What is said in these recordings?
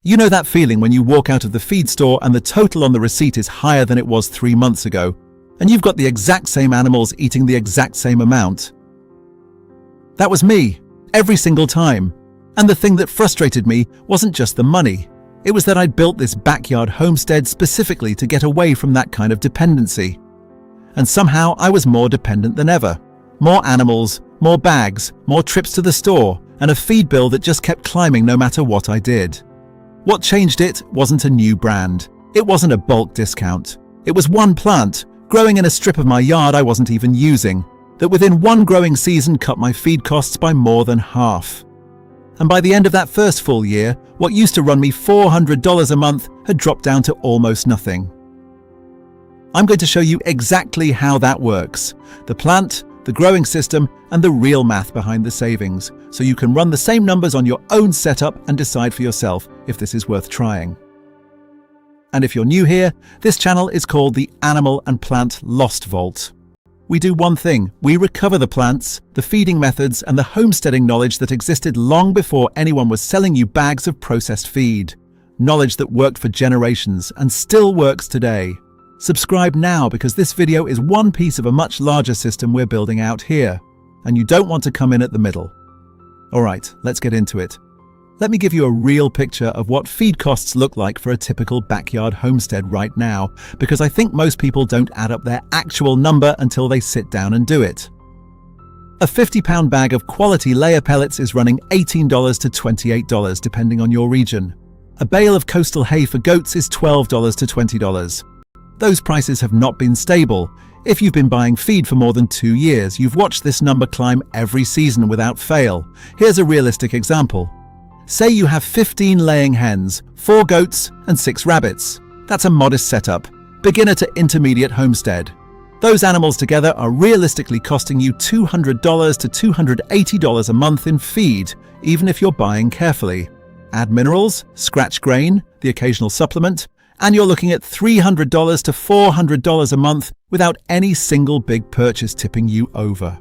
You know that feeling when you walk out of the feed store and the total on the receipt is higher than it was 3 months ago, and you've got the exact same animals eating the exact same amount? That was me, every single time. And the thing that frustrated me wasn't just the money. It was that I'd built this backyard homestead specifically to get away from that kind of dependency. And somehow I was more dependent than ever. More animals, more bags, more trips to the store, and a feed bill that just kept climbing no matter what I did. What changed it wasn't a new brand. It wasn't a bulk discount. It was one plant, growing in a strip of my yard I wasn't even using, that within one growing season cut my feed costs by more than half. And by the end of that first full year, what used to run me $400 a month had dropped down to almost nothing. I'm going to show you exactly how that works. The plant, the growing system, and the real math behind the savings, so you can run the same numbers on your own setup and decide for yourself if this is worth trying. And if you're new here, this channel is called the Animal and Plant Lost Vault. We do one thing: we recover the plants, the feeding methods, and the homesteading knowledge that existed long before anyone was selling you bags of processed feed. Knowledge that worked for generations and still works today. Subscribe now, because this video is one piece of a much larger system we're building out here, and you don't want to come in at the middle. Alright, let's get into it. Let me give you a real picture of what feed costs look like for a typical backyard homestead right now, because I think most people don't add up their actual number until they sit down and do it. A 50-pound bag of quality layer pellets is running $18 to $28 depending on your region. A bale of coastal hay for goats is $12 to $20. Those prices have not been stable. If you've been buying feed for more than 2 years, you've watched this number climb every season without fail. Here's a realistic example. Say you have 15 laying hens, 4 goats, and 6 rabbits. That's a modest setup, beginner to intermediate homestead. Those animals together are realistically costing you $200 to $280 a month in feed, even if you're buying carefully. Add minerals, scratch grain, the occasional supplement, and you're looking at $300 to $400 a month without any single big purchase tipping you over.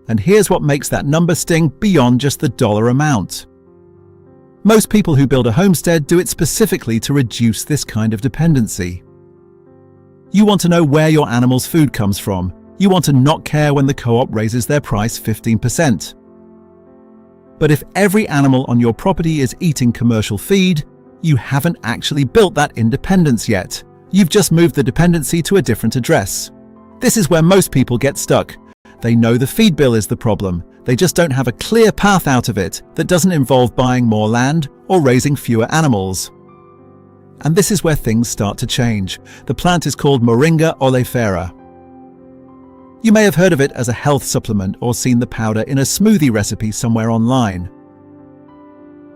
And here's what makes that number sting beyond just the dollar amount. Most people who build a homestead do it specifically to reduce this kind of dependency. You want to know where your animal's food comes from. You want to not care when the co-op raises their price 15%. But if every animal on your property is eating commercial feed, you haven't actually built that independence yet. You've just moved the dependency to a different address. This is where most people get stuck. They know the feed bill is the problem. They just don't have a clear path out of it that doesn't involve buying more land or raising fewer animals. And this is where things start to change. The plant is called Moringa Oleifera. You may have heard of it as a health supplement or seen the powder in a smoothie recipe somewhere online.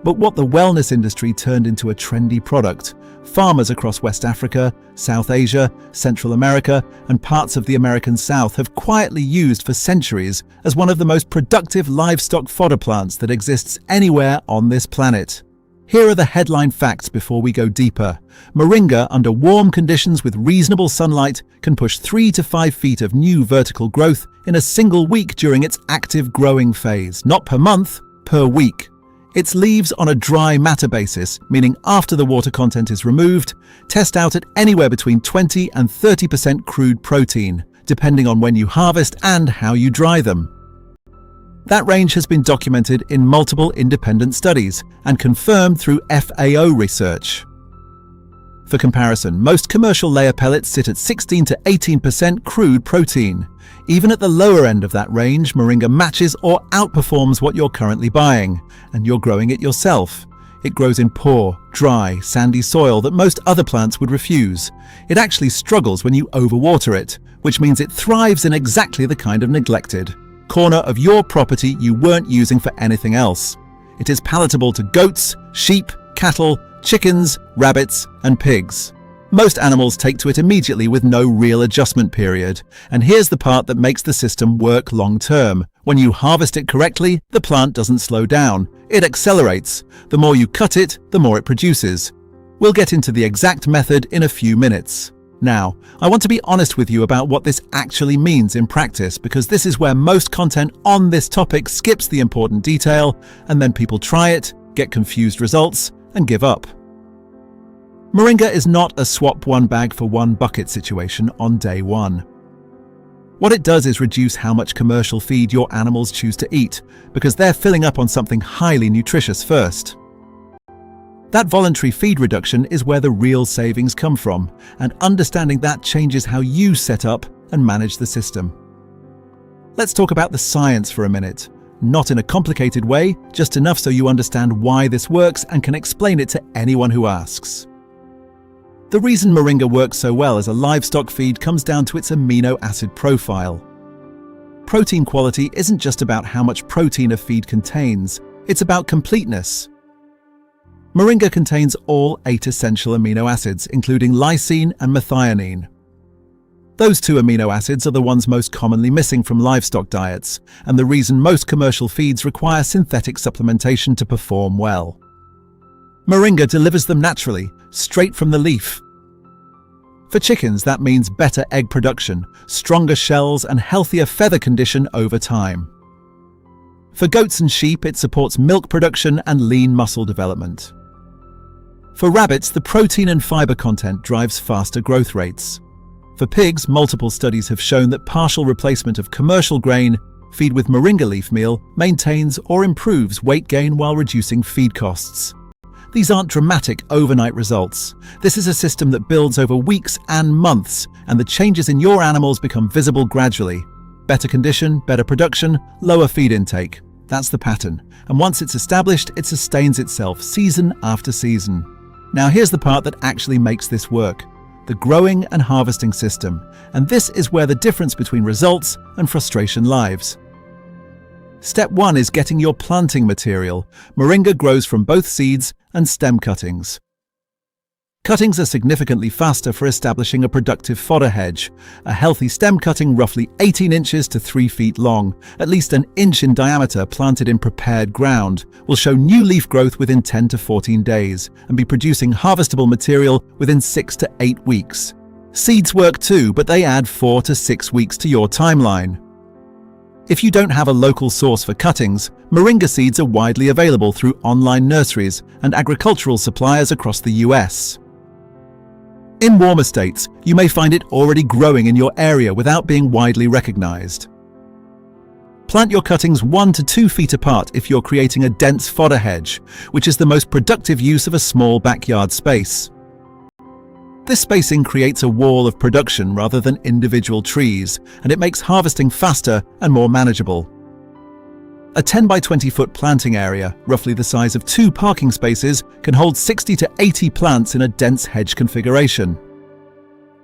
But what the wellness industry turned into a trendy product, farmers across West Africa, South Asia, Central America, and parts of the American South have quietly used for centuries as one of the most productive livestock fodder plants that exists anywhere on this planet. Here are the headline facts before we go deeper. Moringa, under warm conditions with reasonable sunlight, can push 3 to 5 feet of new vertical growth in a single week during its active growing phase, not per month, per week. Its leaves on a dry matter basis, meaning after the water content is removed, test out at anywhere between 20 and 30% crude protein, depending on when you harvest and how you dry them. That range has been documented in multiple independent studies and confirmed through FAO research. For comparison, most commercial layer pellets sit at 16 to 18% crude protein. Even at the lower end of that range, Moringa matches or outperforms what you're currently buying, and you're growing it yourself. It grows in poor, dry, sandy soil that most other plants would refuse. It actually struggles when you overwater it, which means it thrives in exactly the kind of neglected corner of your property you weren't using for anything else. It is palatable to goats, sheep, cattle, chickens, rabbits, and pigs. Most animals take to it immediately with no real adjustment period. And here's the part that makes the system work long term. When you harvest it correctly, the plant doesn't slow down. It accelerates. The more you cut it, the more it produces. We'll get into the exact method in a few minutes. Now, I want to be honest with you about what this actually means in practice, because this is where most content on this topic skips the important detail, and then people try it, get confused results, and give up. Moringa is not a swap one bag for one bucket situation on day one. What it does is reduce how much commercial feed your animals choose to eat, because they're filling up on something highly nutritious first. That voluntary feed reduction is where the real savings come from, and understanding that changes how you set up and manage the system. Let's talk about the science for a minute. Not in a complicated way, just enough so you understand why this works and can explain it to anyone who asks. The reason Moringa works so well as a livestock feed comes down to its amino acid profile. Protein quality isn't just about how much protein a feed contains, it's about completeness. Moringa contains all 8 essential amino acids, including lysine and methionine. Those 2 amino acids are the ones most commonly missing from livestock diets, and the reason most commercial feeds require synthetic supplementation to perform well. Moringa delivers them naturally, straight from the leaf. For chickens, that means better egg production, stronger shells, and healthier feather condition over time. For goats and sheep, it supports milk production and lean muscle development. For rabbits, the protein and fiber content drives faster growth rates. For pigs, multiple studies have shown that partial replacement of commercial grain feed with Moringa leaf meal maintains or improves weight gain while reducing feed costs. These aren't dramatic overnight results. This is a system that builds over weeks and months, and the changes in your animals become visible gradually. Better condition, better production, lower feed intake. That's the pattern. And once it's established, it sustains itself season after season. Now here's the part that actually makes this work: the growing and harvesting system. And this is where the difference between results and frustration lies. Step 1 is getting your planting material. Moringa grows from both seeds and stem cuttings. Cuttings are significantly faster for establishing a productive fodder hedge. A healthy stem cutting roughly 18 inches to 3 feet long, at least an inch in diameter, planted in prepared ground, will show new leaf growth within 10 to 14 days and be producing harvestable material within 6 to 8 weeks. Seeds work too, but they add 4 to 6 weeks to your timeline. If you don't have a local source for cuttings, Moringa seeds are widely available through online nurseries and agricultural suppliers across the US. In warmer states, you may find it already growing in your area without being widely recognized. Plant your cuttings 1 to 2 feet apart if you're creating a dense fodder hedge, which is the most productive use of a small backyard space. This spacing creates a wall of production rather than individual trees, and it makes harvesting faster and more manageable. A 10 by 20 foot planting area, roughly the size of 2 parking spaces, can hold 60 to 80 plants in a dense hedge configuration.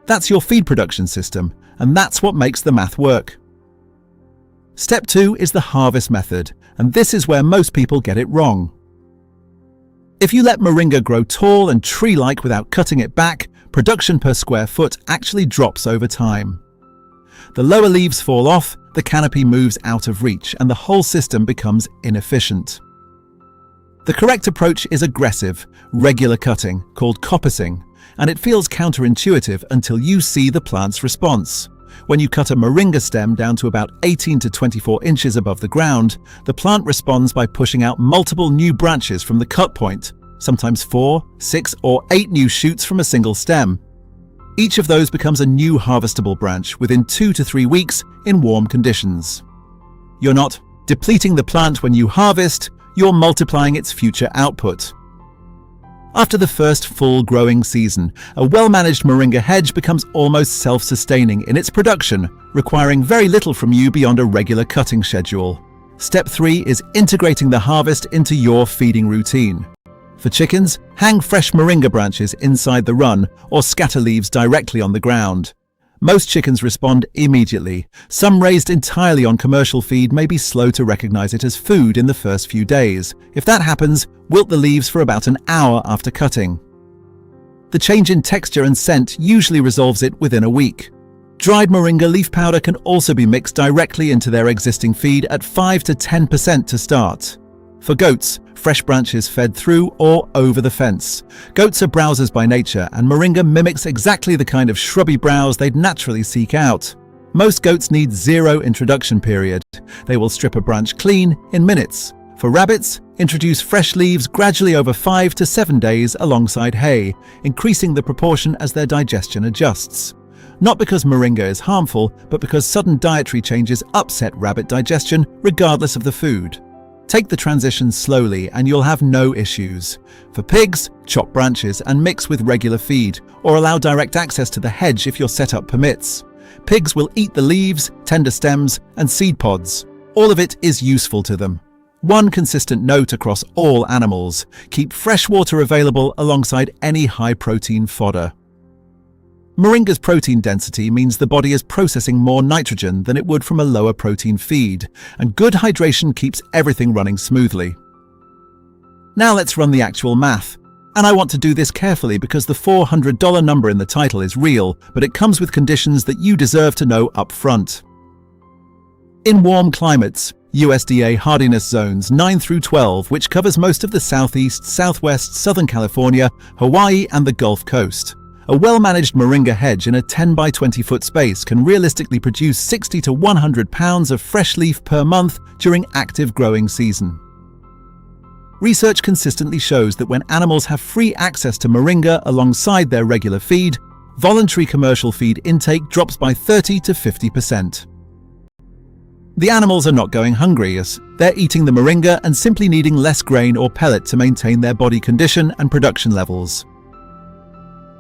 That's your feed production system, and that's what makes the math work. Step 2 is the harvest method, and this is where most people get it wrong. If you let Moringa grow tall and tree-like without cutting it back, production per square foot actually drops over time. The lower leaves fall off, the canopy moves out of reach, and the whole system becomes inefficient. The correct approach is aggressive, regular cutting, called coppicing, and it feels counterintuitive until you see the plant's response. When you cut a Moringa stem down to about 18 to 24 inches above the ground, the plant responds by pushing out multiple new branches from the cut point, sometimes 4, 6, or 8 new shoots from a single stem. Each of those becomes a new harvestable branch within 2 to 3 weeks in warm conditions. You're not depleting the plant when you harvest, you're multiplying its future output. After the first full growing season, a well-managed Moringa hedge becomes almost self-sustaining in its production, requiring very little from you beyond a regular cutting schedule. Step 3 is integrating the harvest into your feeding routine. For chickens, hang fresh Moringa branches inside the run or scatter leaves directly on the ground. Most chickens respond immediately. Some raised entirely on commercial feed may be slow to recognize it as food in the first few days. If that happens, wilt the leaves for about an hour after cutting. The change in texture and scent usually resolves it within a week. Dried Moringa leaf powder can also be mixed directly into their existing feed at 5 to 10% to start. For goats, fresh branches fed through or over the fence. Goats are browsers by nature, and Moringa mimics exactly the kind of shrubby browse they'd naturally seek out. Most goats need 0 introduction period. They will strip a branch clean in minutes. For rabbits, introduce fresh leaves gradually over 5 to 7 days alongside hay, increasing the proportion as their digestion adjusts. Not because moringa is harmful, but because sudden dietary changes upset rabbit digestion regardless of the food. Take the transition slowly and you'll have no issues. For pigs, chop branches and mix with regular feed, or allow direct access to the hedge if your setup permits. Pigs will eat the leaves, tender stems, and seed pods. All of it is useful to them. One consistent note across all animals: keep fresh water available alongside any high-protein fodder. Moringa's protein density means the body is processing more nitrogen than it would from a lower protein feed, and good hydration keeps everything running smoothly. Now let's run the actual math. And I want to do this carefully because the $400 number in the title is real, but it comes with conditions that you deserve to know up front. In warm climates, USDA hardiness zones 9 through 12, which covers most of the southeast, southwest, southern California, Hawaii, and the Gulf Coast. A well-managed moringa hedge in a 10 by 20 foot space can realistically produce 60 to 100 pounds of fresh leaf per month during active growing season. Research consistently shows that when animals have free access to moringa alongside their regular feed, voluntary commercial feed intake drops by 30 to 50%. The animals are not going hungry, as they're eating the moringa and simply needing less grain or pellet to maintain their body condition and production levels.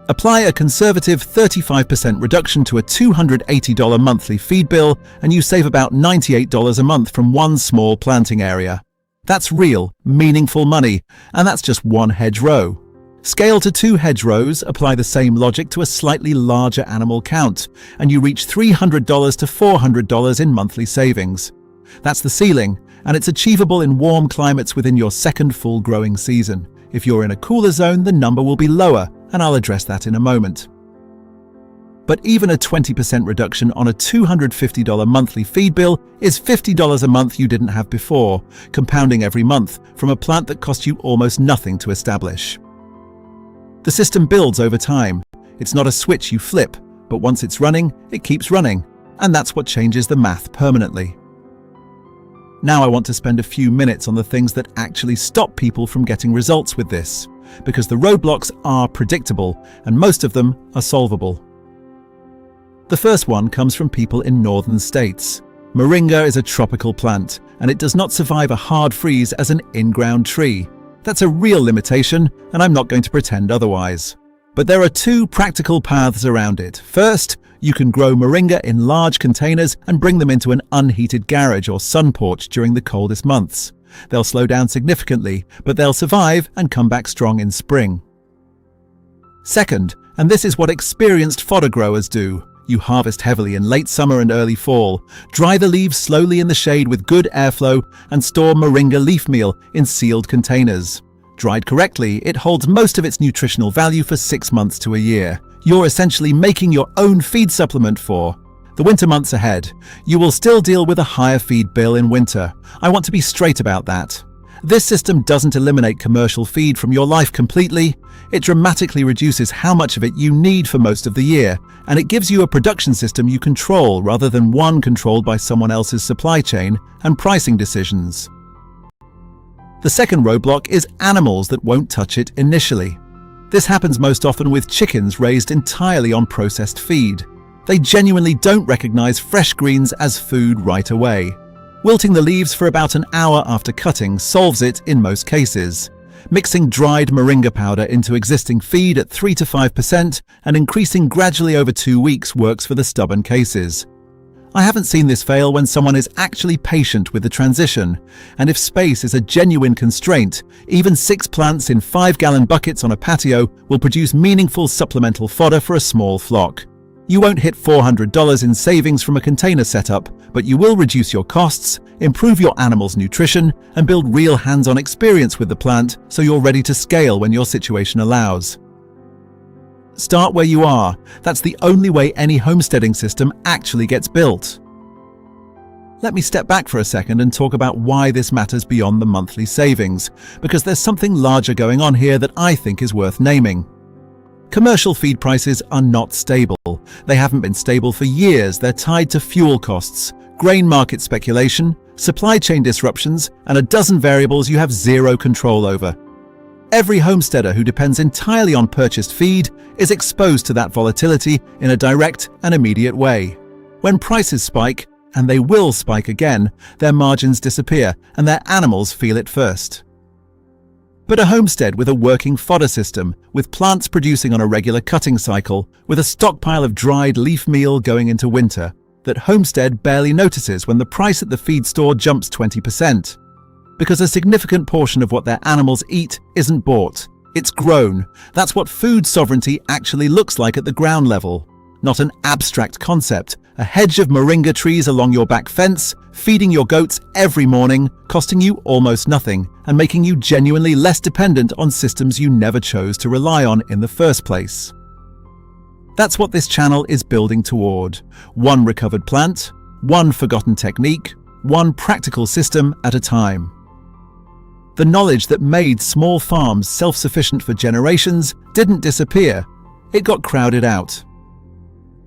Apply a conservative 35% reduction to a $280 monthly feed bill and you save about $98 a month from one small planting area. That's real, meaningful money, and that's just one hedgerow. Scale to 2 hedgerows, apply the same logic to a slightly larger animal count, and you reach $300 to $400 in monthly savings. That's the ceiling, and it's achievable in warm climates within your second full growing season. If you're in a cooler zone, the number will be lower, and I'll address that in a moment. But even a 20% reduction on a $250 monthly feed bill is $50 a month you didn't have before, compounding every month from a plant that cost you almost nothing to establish. The system builds over time. It's not a switch you flip, but once it's running, it keeps running, and that's what changes the math permanently. Now I want to spend a few minutes on the things that actually stop people from getting results with this, because the roadblocks are predictable and most of them are solvable. The first one comes from people in northern states. Moringa is a tropical plant, and it does not survive a hard freeze as an in-ground tree. That's a real limitation, and I'm not going to pretend otherwise. But there are 2 practical paths around it. First, you can grow moringa in large containers and bring them into an unheated garage or sun porch during the coldest months. They'll slow down significantly, but they'll survive and come back strong in spring. Second, and this is what experienced fodder growers do, you harvest heavily in late summer and early fall, dry the leaves slowly in the shade with good airflow, and store moringa leaf meal in sealed containers. Dried correctly, it holds most of its nutritional value for 6 months to a year. You're essentially making your own feed supplement for the winter months ahead. You will still deal with a higher feed bill in winter. I want to be straight about that. This system doesn't eliminate commercial feed from your life completely. It dramatically reduces how much of it you need for most of the year, and it gives you a production system you control rather than one controlled by someone else's supply chain and pricing decisions. The second roadblock is animals that won't touch it initially. This happens most often with chickens raised entirely on processed feed. They genuinely don't recognize fresh greens as food right away. Wilting the leaves for about an hour after cutting solves it in most cases. Mixing dried moringa powder into existing feed at 3 to 5% and increasing gradually over 2 weeks works for the stubborn cases. I haven't seen this fail when someone is actually patient with the transition, and if space is a genuine constraint, even 6 plants in 5-gallon buckets on a patio will produce meaningful supplemental fodder for a small flock. You won't hit $400 in savings from a container setup, but you will reduce your costs, improve your animal's nutrition, and build real hands-on experience with the plant so you're ready to scale when your situation allows. Start where you are. That's the only way any homesteading system actually gets built. Let me step back for a second and talk about why this matters beyond the monthly savings, because there's something larger going on here that I think is worth naming. Commercial feed prices are not stable. They haven't been stable for years. They're tied to fuel costs, grain market speculation, supply chain disruptions, and a dozen variables you have zero control over. Every homesteader who depends entirely on purchased feed is exposed to that volatility in a direct and immediate way. When prices spike, and they will spike again, their margins disappear and their animals feel it first. But a homestead with a working fodder system, with plants producing on a regular cutting cycle, with a stockpile of dried leaf meal going into winter, that homestead barely notices when the price at the feed store jumps 20%. Because a significant portion of what their animals eat isn't bought, it's grown. That's what food sovereignty actually looks like at the ground level. Not an abstract concept, a hedge of Moringa trees along your back fence, feeding your goats every morning, costing you almost nothing, and making you genuinely less dependent on systems you never chose to rely on in the first place. That's what this channel is building toward. One recovered plant, one forgotten technique, one practical system at a time. The knowledge that made small farms self-sufficient for generations didn't disappear, it got crowded out.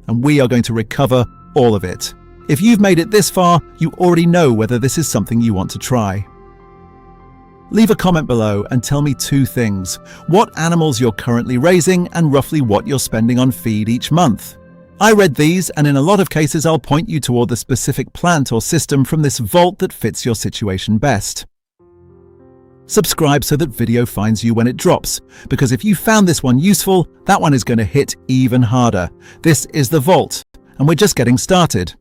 And we are going to recover all of it. If you've made it this far, you already know whether this is something you want to try. Leave a comment below and tell me two things: what animals you're currently raising and roughly what you're spending on feed each month. I read these, and in a lot of cases I'll point you toward the specific plant or system from this vault that fits your situation best. Subscribe so that video finds you when it drops, because if you found this one useful, that one is going to hit even harder. This is the vault, and we're just getting started.